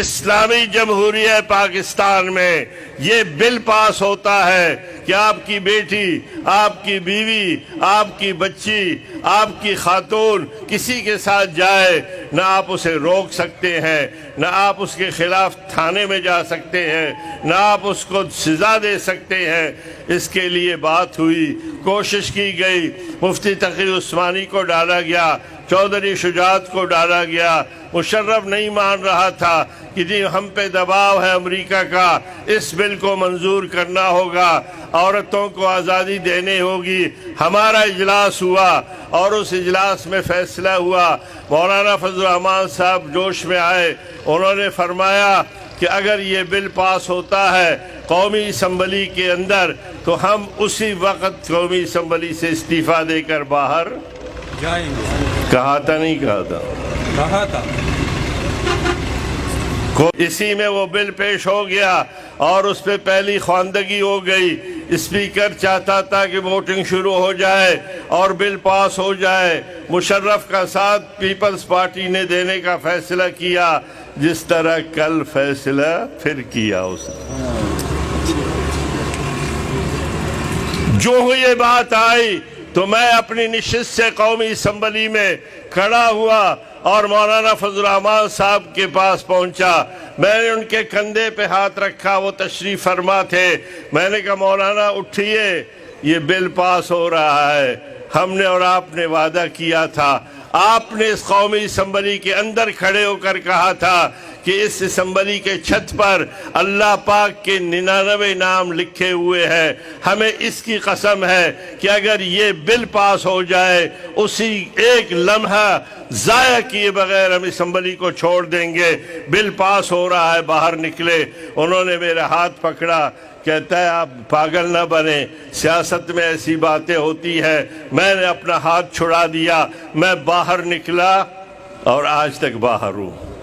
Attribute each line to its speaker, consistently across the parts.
Speaker 1: اسلامی جمہوریہ پاکستان میں یہ بل پاس ہوتا ہے کہ آپ کی بیٹی، آپ کی بیوی، آپ کی بچی، آپ کی خاتون کسی کے ساتھ جائے، نہ آپ اسے روک سکتے ہیں، نہ آپ اس کے خلاف تھانے میں جا سکتے ہیں، نہ آپ اس کو سزا دے سکتے ہیں۔ اس کے لیے بات ہوئی، کوشش کی گئی، مفتی تقی عثمانی کو ڈالا گیا، چودھری شجاعت کو ڈالا گیا۔ مشرف نہیں مان رہا تھا کہ جی ہم پہ دباؤ ہے امریکہ کا، اس بل کو منظور کرنا ہوگا، عورتوں کو آزادی دینے ہوگی۔ ہمارا اجلاس ہوا اور اس اجلاس میں فیصلہ ہوا، مولانا فضل الرحمان صاحب جوش میں آئے، انہوں نے فرمایا کہ اگر یہ بل پاس ہوتا ہے قومی اسمبلی کے اندر تو ہم اسی وقت قومی اسمبلی سے استعفیٰ دے کر باہر
Speaker 2: جائیں گے۔
Speaker 1: کہا تھا نہیں کہا تھا؟
Speaker 2: کہا تھا۔
Speaker 1: اسی میں وہ بل پیش ہو گیا اور اس پہ پہلی خواندگی ہو گئی۔ اسپیکر چاہتا تھا کہ ووٹنگ شروع ہو جائے اور بل پاس ہو جائے۔ مشرف کا ساتھ پیپلز پارٹی نے دینے کا فیصلہ کیا، جس طرح کل فیصلہ پھر کیا اس نے۔ جو یہ بات آئی تو میں اپنی نشست سے قومی اسمبلی میں کھڑا ہوا اور مولانا فضل الرحمان صاحب کے پاس پہنچا۔ میں نے ان کے کندھے پہ ہاتھ رکھا، وہ تشریف فرما تھے۔ میں نے کہا مولانا اٹھئے، یہ بل پاس ہو رہا ہے، ہم نے اور آپ نے وعدہ کیا تھا۔ آپ نے اس قومی اسمبلی کے اندر کھڑے ہو کر کہا تھا کہ اس اسمبلی کے چھت پر اللہ پاک کے 99 نام لکھے ہوئے ہیں، ہمیں اس کی قسم ہے کہ اگر یہ بل پاس ہو جائے اسی ایک لمحہ ضائع کیے بغیر ہم اسمبلی کو چھوڑ دیں گے۔ بل پاس ہو رہا ہے، باہر نکلے، انہوں نے میرا ہاتھ پکڑا، کہتا ہے آپ پاگل نہ بنیں، سیاست میں ایسی باتیں ہوتی ہیں۔ میں نے اپنا ہاتھ چھڑا دیا، میں باہر نکلا اور آج تک باہر ہوں۔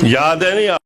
Speaker 1: یاد ہے نہیں؟